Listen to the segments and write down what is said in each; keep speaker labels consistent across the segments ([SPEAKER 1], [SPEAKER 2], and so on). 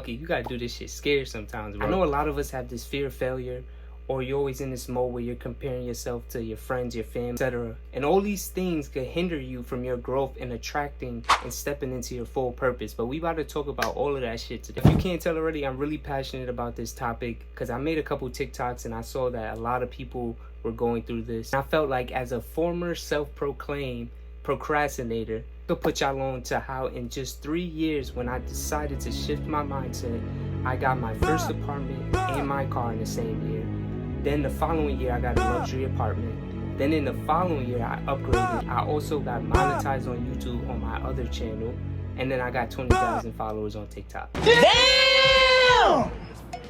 [SPEAKER 1] Okay, you gotta do this shit scared sometimes, bro. I know a lot of us have this fear of failure, or you're always in this mode where you're comparing yourself to your friends, your family, etc. And all these things could hinder you from your growth and attracting and stepping into your full purpose. But we about to talk about all of that shit today. If you can't tell already, I'm really passionate about this topic because I made a couple TikToks and I saw that a lot of people were going through this. And I felt like as a former self-proclaimed procrastinator, I could put y'all on to how in just 3 years when I decided to shift my mindset, I got my first apartment and my car in the same year. Then the following year, I got a luxury apartment. Then in the following year, I upgraded. I also got monetized on YouTube on my other channel. And then I got 20,000 followers on TikTok. Damn!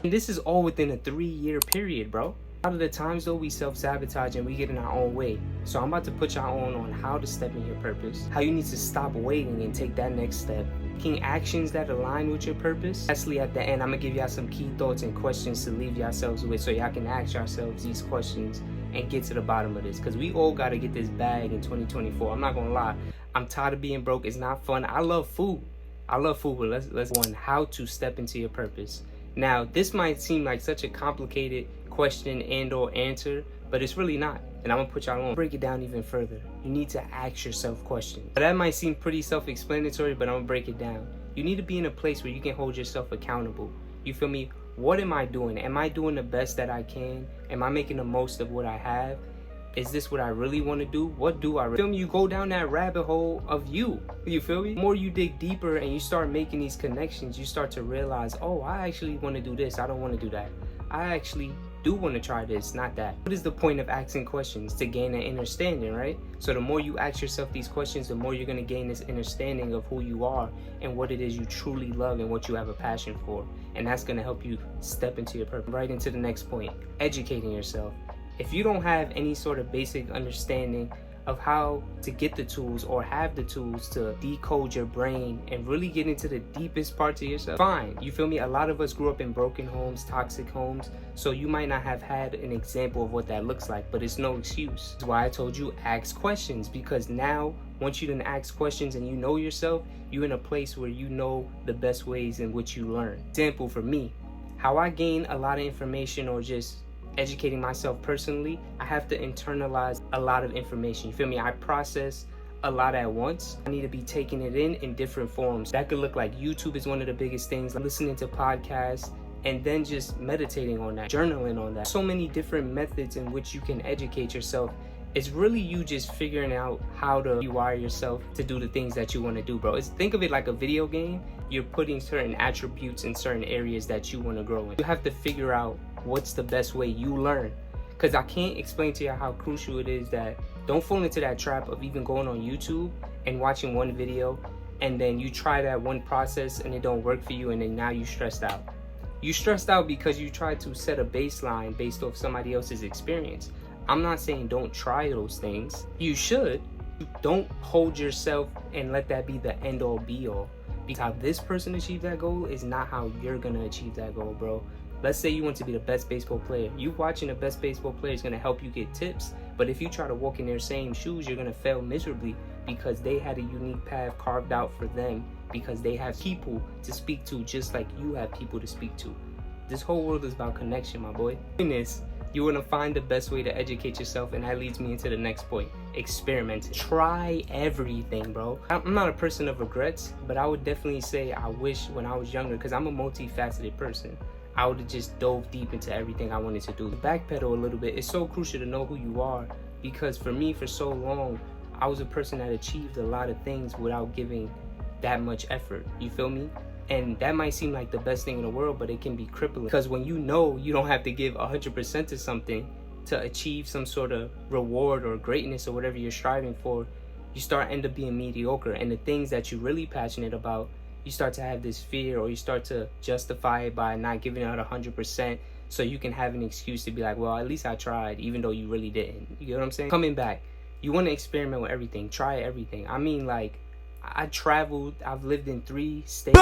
[SPEAKER 1] And this is all within a 3-year period, bro. A lot of the times though, we self-sabotage and we get in our own way. So I'm about to put y'all on how to step in your purpose, how you need to stop waiting and take that next step, taking actions that align with your purpose. Lastly, at the end, I'm gonna give y'all some key thoughts and questions to leave yourselves with so y'all can ask yourselves these questions and get to the bottom of this, because we all gotta get this bag in 2024. I'm not gonna lie, I'm tired of being broke. It's not fun. I love food, but let's one, how to step into your purpose. Now, this might seem like such a complicated question and or answer, but it's really not. And I'm gonna put y'all on. Break it down even further. You need to ask yourself questions. But that might seem pretty self-explanatory, but I'm gonna break it down. You need to be in a place where you can hold yourself accountable. You feel me? What am I doing? Am I doing the best that I can? Am I making the most of what I have? Is this what I really want to do? What do I feel me? You go down that rabbit hole of you feel me? The more you dig deeper and you start making these connections, you start to realize, oh, I actually want to do this. I don't want to do that. I actually do want to try this, not that. What is the point of asking questions? To gain an understanding, right? So the more you ask yourself these questions, the more you're going to gain this understanding of who you are and what it is you truly love and what you have a passion for. And that's going to help you step into your purpose. Right into the next point, educating yourself. If you don't have any sort of basic understanding of how to get the tools or have the tools to decode your brain and really get into the deepest parts of yourself, fine. You feel me? A lot of us grew up in broken homes, toxic homes, so you might not have had an example of what that looks like, but it's no excuse. That's why I told you ask questions, because now once you done ask questions and you know yourself, you're in a place where you know the best ways in which you learn. Example for me, how I gain a lot of information or just educating myself personally, I have to internalize a lot of information. You feel me? I process a lot at once. I need to be taking it in different forms. That could look like YouTube is one of the biggest things, listening to podcasts, and then just meditating on that, journaling on that. So many different methods in which you can educate yourself. It's really you just figuring out how to rewire yourself to do the things that you want to do, bro. Think of it like a video game. You're putting certain attributes in certain areas that you want to grow in. You have to figure out what's the best way you learn. Because I can't explain to you how crucial it is that don't fall into that trap of even going on YouTube and watching one video and then you try that one process and it don't work for you and then now you stressed out. You stressed out because you tried to set a baseline based off somebody else's experience. I'm not saying don't try those things. You should. Don't hold yourself and let that be the end all be all. Because how this person achieved that goal is not how you're gonna achieve that goal, bro. Let's say you want to be the best baseball player. You watching the best baseball player is gonna help you get tips. But if you try to walk in their same shoes, you're gonna fail miserably because they had a unique path carved out for them because they have people to speak to just like you have people to speak to. This whole world is about connection, my boy. In this, you want to find the best way to educate yourself, and that leads me into the next point. Experiment. Try everything, bro. I'm not a person of regrets, but I would definitely say I wish when I was younger, because I'm a multifaceted person, I would have just dove deep into everything I wanted to do. Backpedal a little bit. It's so crucial to know who you are, because for me, for so long, I was a person that achieved a lot of things without giving that much effort. You feel me? And that might seem like the best thing in the world, but it can be crippling. Because when you know you don't have to give 100% to something to achieve some sort of reward or greatness or whatever you're striving for, you end up being mediocre. And the things that you're really passionate about, you start to have this fear, or you start to justify it by not giving out 100%, so you can have an excuse to be like, well, at least I tried, even though you really didn't. You get what I'm saying? Coming back, you want to experiment with everything. Try everything. I mean, like, I traveled. I've lived in 3 states.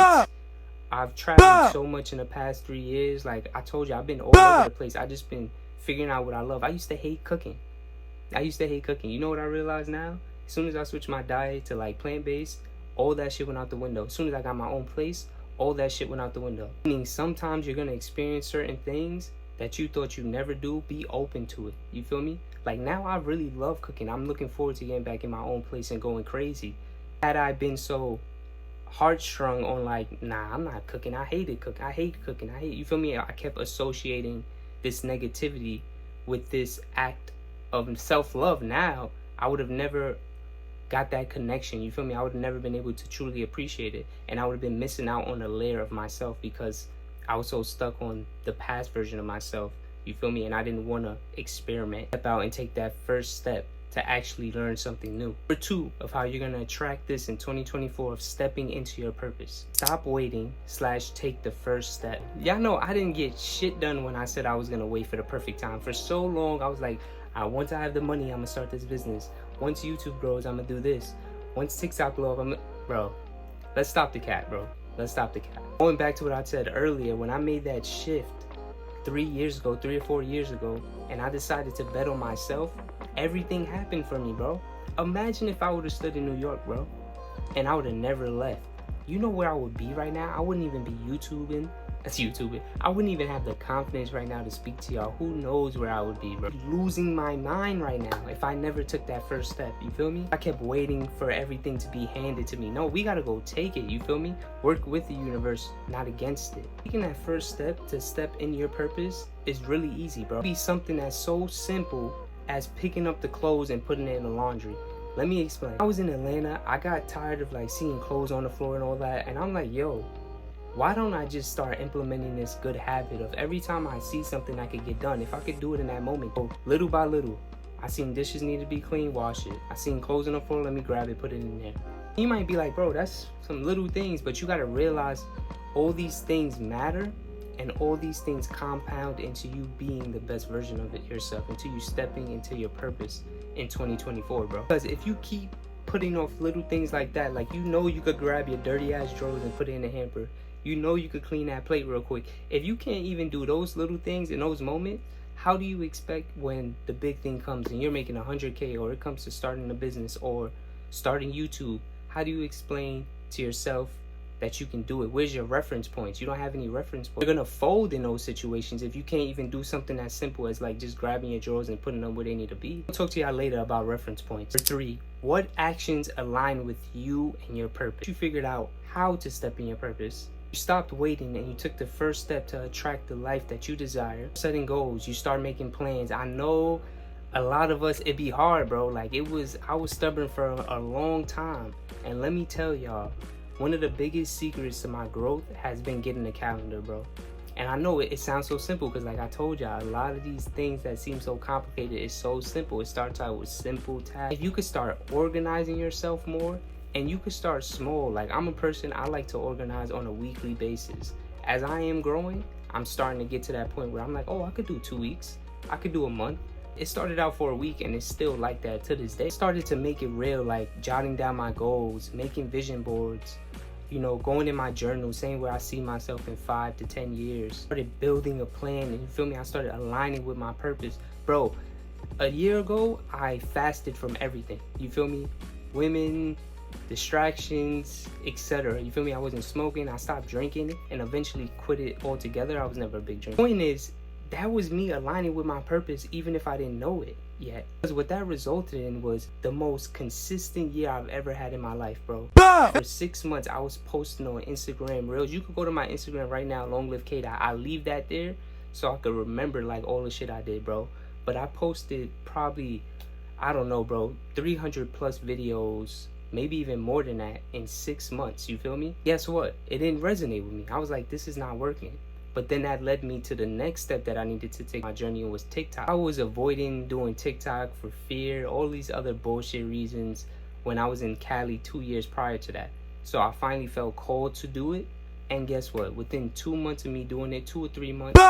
[SPEAKER 1] I've traveled so much in the past 3 years. Like I told you, I've been all over the place. I've just been figuring out what I love. I used to hate cooking. You know what I realize now? As soon as I switched my diet to like plant-based, all that shit went out the window. As soon as I got my own place, all that shit went out the window. Meaning sometimes you're gonna experience certain things that you thought you'd never do. Be open to it. You feel me? Like now I really love cooking. I'm looking forward to getting back in my own place and going crazy. Had I been so heartstrung on like, nah, I'm not cooking, I hate cooking, you feel me? I kept associating this negativity with this act of self-love. Now I would have never got that connection, you feel me? I would have never been able to truly appreciate it, and I would have been missing out on a layer of myself because I was so stuck on the past version of myself, you feel me? And I didn't want to experiment, step out and take that first step to actually learn something new. Number 2 of how you're gonna attract this in 2024 of stepping into your purpose. Stop waiting / take the first step. Y'all know I didn't get shit done when I said I was gonna wait for the perfect time. For so long, I was like, once I have the money, I'm gonna start this business. Once YouTube grows, I'm gonna do this. Once TikTok blow up, bro, let's stop the cat, bro. Let's stop the cat. Going back to what I said earlier, when I made that shift 3 or 4 years ago, and I decided to bet on myself, everything happened for me, bro. Imagine if I would have stood in New York, bro, and I would have never left. You know where I would be right now? I wouldn't even be YouTubing. I wouldn't even have the confidence right now to speak to y'all. Who knows where I would be, bro? Losing my mind right now if I never took that first step, you feel me? I kept waiting for everything to be handed to me. No, we gotta go take it, you feel me? Work with the universe, not against it. Taking that first step to step in your purpose is really easy, bro. It'd be something that's so simple as picking up the clothes and putting it in the laundry. Let me explain. I was in Atlanta. I got tired of like seeing clothes on the floor and all that, and I'm like, yo, why don't I just start implementing this good habit of every time I see something I could get done, if I could do it in that moment, little by little. I seen dishes need to be clean, wash it. I seen clothes on the floor, let me grab it, put it in there. You might be like, bro, that's some little things, but you gotta realize all these things matter, and all these things compound into you being the best version of it yourself, into you stepping into your purpose in 2024, bro. Because if you keep putting off little things like that, like you know you could grab your dirty ass drawers and put it in the hamper. You know you could clean that plate real quick. If you can't even do those little things in those moments, how do you expect when the big thing comes and you're making 100K, or it comes to starting a business or starting YouTube? How do you explain to yourself that you can do it? Where's your reference points? You don't have any reference points. You're gonna fold in those situations if you can't even do something as simple as like just grabbing your drawers and putting them where they need to be. I'll talk to y'all later about reference points. Number 3, what actions align with you and your purpose? You figured out how to step in your purpose. You stopped waiting and you took the first step to attract the life that you desire. Setting goals, you start making plans. I know a lot of us, it'd be hard, bro. Like I was stubborn for a long time. And let me tell y'all, one of the biggest secrets to my growth has been getting a calendar, bro. And I know it sounds so simple because like I told y'all, a lot of these things that seem so complicated is so simple. It starts out with simple tasks. If you could start organizing yourself more, and you could start small. Like I'm a person, I like to organize on a weekly basis. As I am growing, I'm starting to get to that point where I'm like, oh, I could do 2 weeks. I could do a month. It started out for a week and it's still like that to this day. I started to make it real, like jotting down my goals, making vision boards, you know, going in my journal, saying where I see myself in 5 to 10 years. Started building a plan, and you feel me? I started aligning with my purpose. Bro, a year ago, I fasted from everything. You feel me? Women, distractions, etc. You feel me? I wasn't smoking. I stopped drinking and eventually quit it altogether. I was never a big drinker. Point is, that was me aligning with my purpose even if I didn't know it yet. Because what that resulted in was the most consistent year I've ever had in my life, bro. For 6 months, I was posting on Instagram Reels. You could go to my Instagram right now, longlivekdot. I leave that there so I could remember like all the shit I did, bro. But I posted probably, I don't know, bro, 300 plus videos, maybe even more than that in 6 months, you feel me? Guess what? It didn't resonate with me. I was like, this is not working. But then that led me to the next step that I needed to take my journey, and was TikTok. I was avoiding doing TikTok for fear, all these other bullshit reasons when I was in Cali 2 years prior to that. So I finally felt called to do it. And guess what? Within 2 months of me doing it, 2 or 3 months,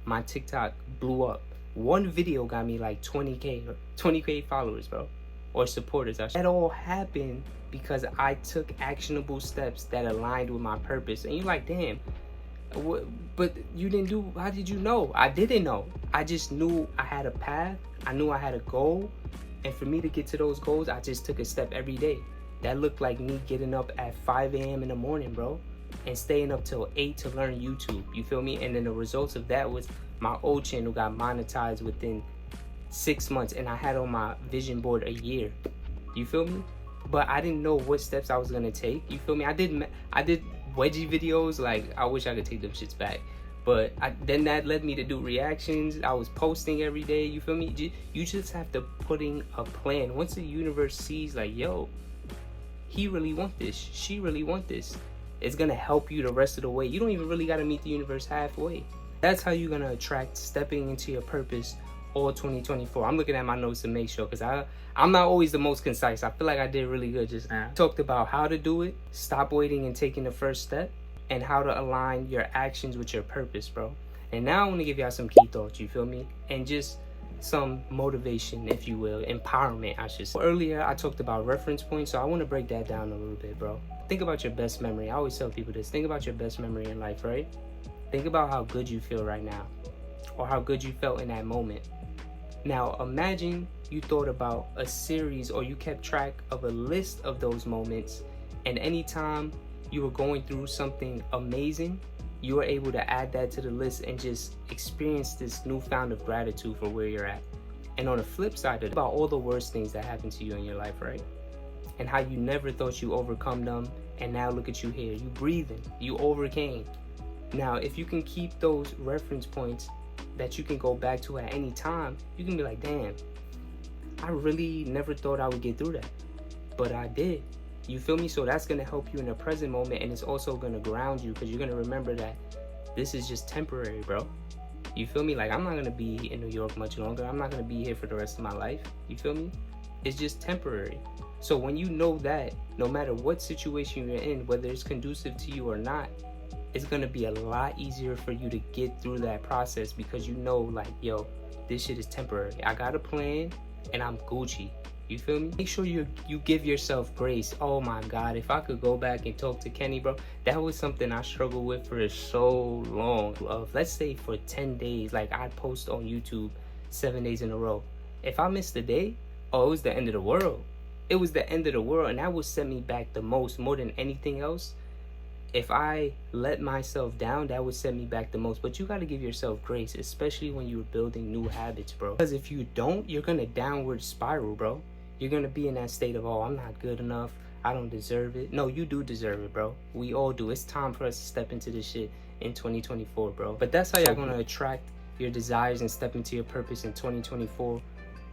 [SPEAKER 1] my TikTok blew up. One video got me like 20K followers, bro. Or supporters. That all happened because I took actionable steps that aligned with my purpose. And you're like, damn, but you didn't do, how did you know? I didn't know. I just knew I had a path. I knew I had a goal. And for me to get to those goals, I just took a step every day. That looked like me getting up at 5 a.m. in the morning, bro. and staying up till 8 to learn YouTube. You feel me? And then the results of that was my old channel got monetized within 6 months, and I had on my vision board a year. You feel me? But I didn't know what steps I was gonna take. You feel me? I did wedgie videos. Like, I wish I could take them shits back. But then that led me to do reactions. I was posting every day. You feel me? You just have to put in a plan. Once the universe sees like, yo, he really want this, she really want this, it's gonna help you the rest of the way. You don't even really gotta meet the universe halfway. That's how you're gonna attract stepping into your purpose all 2024. I'm looking at my notes to make sure, because I'm not always the most concise. I feel like I did really good just now. Talked about how to do it, stop waiting and taking the first step, and how to align your actions with your purpose, bro. And now I want to give y'all some key thoughts, you feel me? And just some motivation, if you will, empowerment, I should say. Earlier, I talked about reference points, so I want to break that down a little bit, bro. Think about your best memory. I always tell people this. Think about your best memory in life, right? Think about how good you feel right now, or how good you felt in that moment. Now, imagine you thought about a series, or you kept track of a list of those moments, and anytime you were going through something amazing, you were able to add that to the list and just experience this newfound of gratitude for where you're at. And on the flip side, about all the worst things that happened to you in your life, right? And how you never thought you overcome them, and now look at you here, you breathing, you overcame. Now, if you can keep those reference points that you can go back to at any time, you can be like, damn, I really never thought I would get through that, but I did. You feel me? So that's gonna help you in the present moment, and it's also gonna ground you, because you're gonna remember that this is just temporary, bro. You feel me? Like, I'm not gonna be in New York much longer. I'm not gonna be here for the rest of my life. You feel me? It's just temporary. So when you know that, no matter what situation you're in, whether it's conducive to you or not, it's gonna be a lot easier for you to get through that process, because you know, like, yo, this shit is temporary. I got a plan, and I'm Gucci. You feel me? Make sure you give yourself grace. Oh my God, if I could go back and talk to Kenny, bro, that was something I struggled with for so long. Let's say for 10 days, like, I'd post on YouTube 7 days in a row. If I missed a day, oh, it was the end of the world. It was the end of the world, and that would set me back the most, more than anything else. If I let myself down, that would set me back the most. But you got to give yourself grace, especially when you're building new habits, bro. Because if you don't, you're going to downward spiral, bro. You're going to be in that state of, oh, I'm not good enough, I don't deserve it. No, you do deserve it, bro. We all do. It's time for us to step into this shit in 2024, bro. But that's how y'all going to attract your desires and step into your purpose in 2024.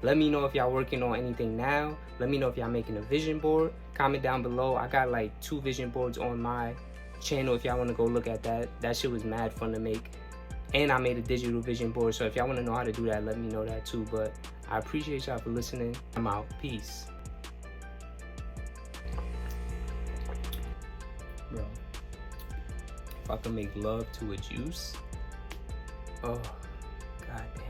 [SPEAKER 1] Let me know if y'all working on anything now. Let me know if y'all making a vision board. Comment down below. I got like 2 vision boards on my channel if y'all want to go look at that. That shit was mad fun to make. And I made a digital vision board, so if y'all want to know how to do that, let me know that too. But I appreciate y'all for listening. I'm out. Peace. Bro, if I could make love to a juice, oh, goddamn.